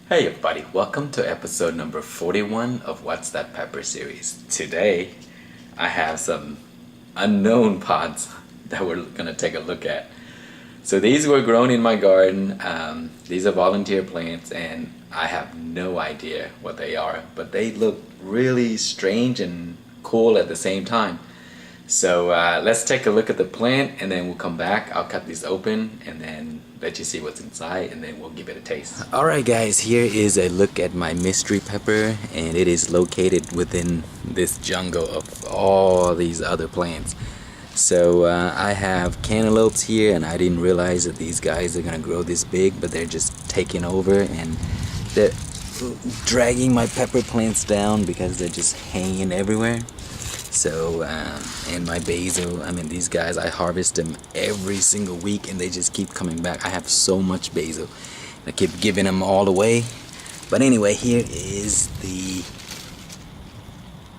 Hey everybody, welcome to episode number 41 of What's That Pepper series. Today I have some unknown pods that we're going to take a look at. So these were grown in my garden. These are volunteer plants and I have no idea what they are, but they look really strange and cool at the same time. So let's take a look at the plant and then we'll come back. I'll cut these open and then let you see what's inside and then we'll give it a taste. Alright guys, here is a look at my mystery pepper, and it is located within this jungle of all these other plants. So I have cantaloupes here, and I didn't realize that these guys are gonna grow this big, but they're just taking over and they're dragging my pepper plants down because they're just hanging everywhere. So and my basil, I mean, these guys, I harvest them every single week and they just keep coming back. I have so much basil, I keep giving them all away. But anyway, here is the,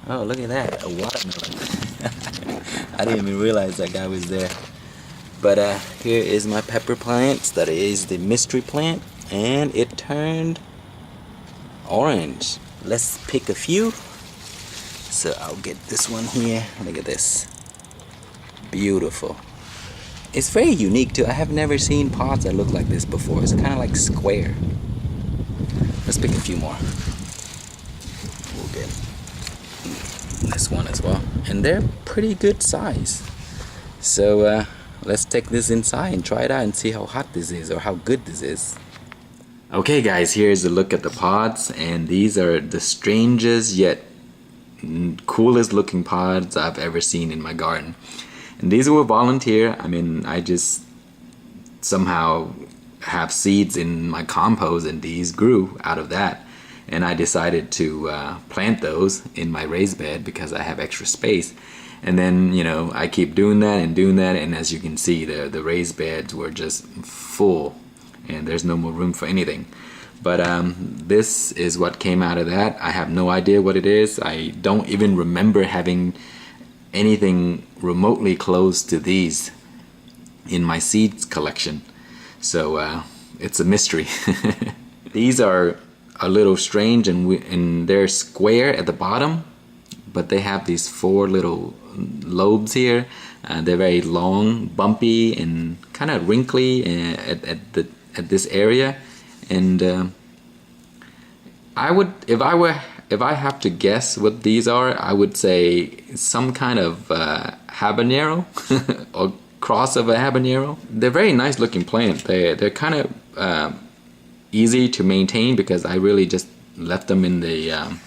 oh look at that, a watermelon. I didn't even realize that guy was there. But here is my pepper plants. That is the mystery plant, and it turned orange. Let's pick a few. So I'll get this one here. Look at this. Beautiful. It's very unique too. I have never seen pots that look like this before. It's kind of like square. Let's pick a few more. We'll get this one as well. And they're pretty good size. So let's take this inside and try it out and see how hot this is or how good this is. Okay guys, here's a look at the pods, and these are the strangest yet coolest looking pods I've ever seen in my garden. And these were volunteer. I mean, I just somehow have seeds in my compost and these grew out of that, and I decided to plant those in my raised bed because I have extra space. And then, you know, I keep doing that, and as you can see, the raised beds were just full and there's no more room for anything. But this is what came out of that. I have no idea what it is. I don't even remember having anything remotely close to these in my seeds collection. So it's a mystery. These are a little strange, and they're square at the bottom, but they have these four little lobes here. They're very long, bumpy, and kind of wrinkly at this area. And I would, if I have to guess what these are, I would say some kind of habanero or cross of a habanero. They're very nice looking plant. They're kind of easy to maintain because I really just left them in the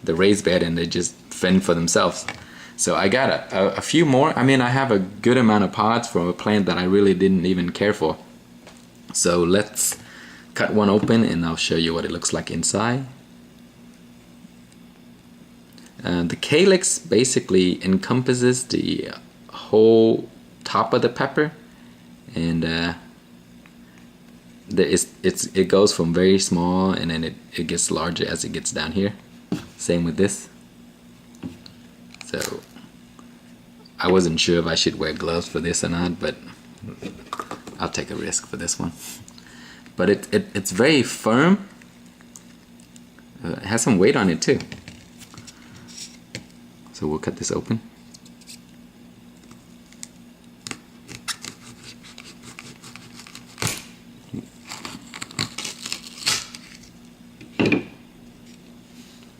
raised bed and they just fend for themselves. So I got a few more. I mean, I have a good amount of pods from a plant that I really didn't even care for. So let's cut one open and I'll show you what it looks like inside. The calyx basically encompasses the whole top of the pepper, and it goes from very small and then it gets larger as it gets down here. Same with this. So I wasn't sure if I should wear gloves for this or not, but I'll take a risk for this one. But it's very firm. It has some weight on it too. So we'll cut this open.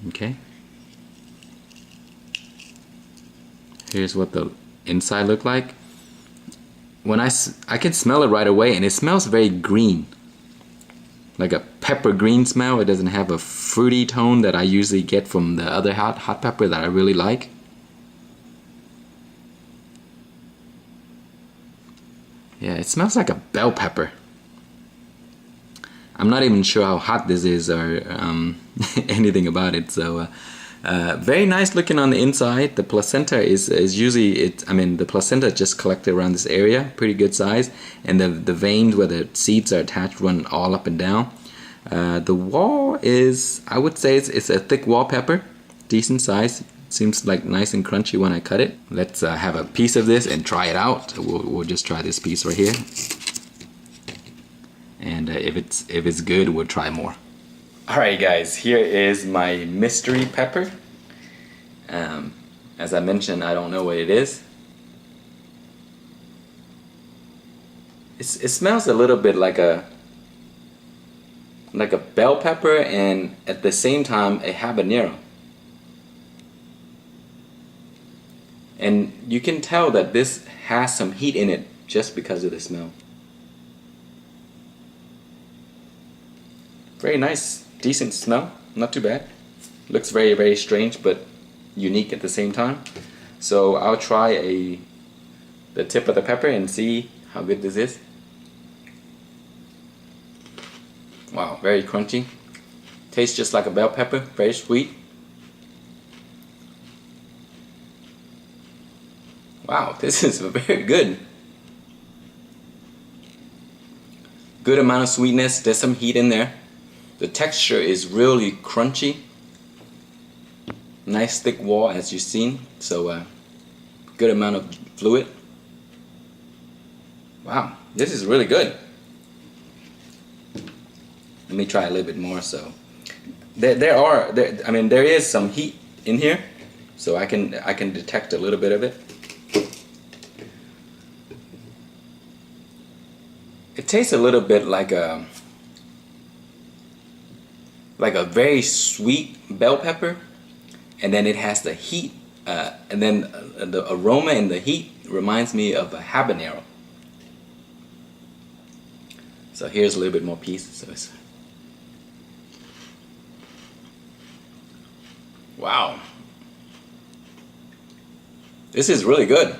Okay. Here's what the inside look like. When I can smell it right away, and it smells very green. Like a pepper green smell. It doesn't have a fruity tone that I usually get from the other hot pepper that I really like. Yeah, it smells like a bell pepper. I'm not even sure how hot this is or anything about it. So very nice looking on the inside. The placenta is usually, the placenta just collected around this area, pretty good size, and the veins where the seeds are attached run all up and down. The wall is, I would say it's a thick wall pepper, decent size. Seems like nice and crunchy when I cut it. Let's have a piece of this and try it out. We'll just try this piece right here, and if it's good, we'll try more. Alright guys, here is my mystery pepper. As I mentioned, I don't know what it is. It smells a little bit like a bell pepper, and at the same time a habanero. And you can tell that this has some heat in it just because of the smell. Very nice, decent smell, not too bad. Looks very, very strange but unique at the same time. So I'll try the tip of the pepper and see how good this is. Wow, very crunchy. Tastes just like a bell pepper, very sweet. Wow, this is very good. Good amount of sweetness, there's some heat in there. The texture is really crunchy. Nice thick wall as you've seen, so good amount of fluid. Wow, this is really good. Let me try a little bit more. So there is some heat in here, so I can detect a little bit of it. It tastes a little bit like a very sweet bell pepper, and then it has the heat, and then the aroma and the heat reminds me of a habanero. So here's a little bit more piece. So it's, wow, this is really good.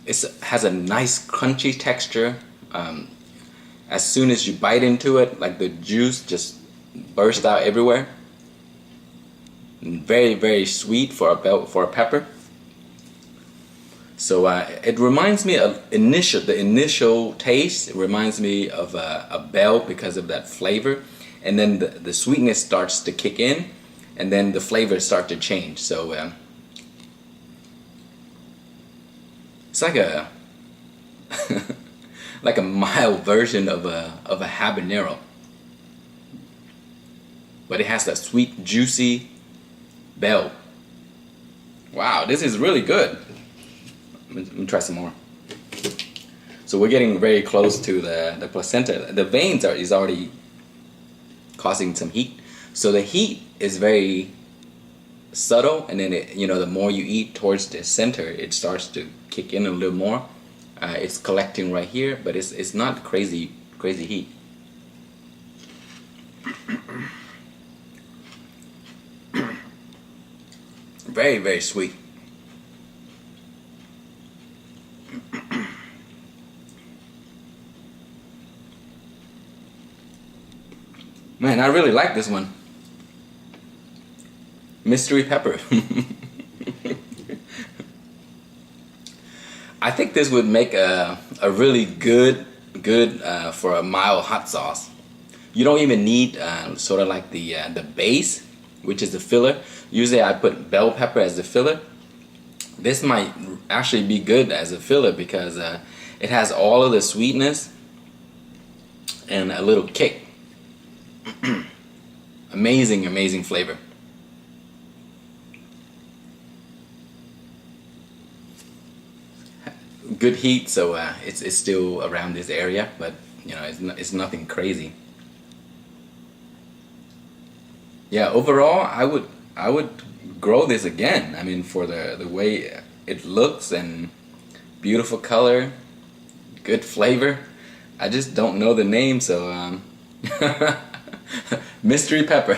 It has a nice crunchy texture. As soon as you bite into it, like the juice just bursts out everywhere. And very, very sweet for a pepper. So it reminds me of the initial taste. It reminds me of a bell because of that flavor, and then the sweetness starts to kick in, and then the flavors start to change. So it's like a like a mild version of a habanero, but it has that sweet, juicy bell. Wow, this is really good. Let me try some more. So we're getting very close to the placenta. The veins is already causing some heat. So the heat is very subtle, and then the more you eat towards the center, it starts to kick in a little more. It's collecting right here, but it's not crazy heat. Very, very sweet. Man, I really like this one. Mystery pepper. I think this would make a really good for a mild hot sauce. You don't even need sort of like the base, which is the filler. Usually I put bell pepper as the filler. This might actually be good as a filler because it has all of the sweetness and a little kick. Amazing flavor. Good heat, so it's still around this area, but it's nothing crazy. Yeah, overall I would grow this again. I mean, for the way it looks and beautiful color, good flavor. I just don't know the name, so mystery pepper.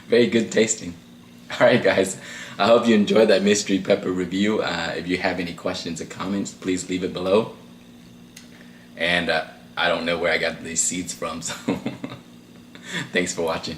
Very good tasting. Alright guys, I hope you enjoyed that mystery pepper review. If you have any questions or comments, please leave it below. And I don't know where I got these seeds from, so thanks for watching.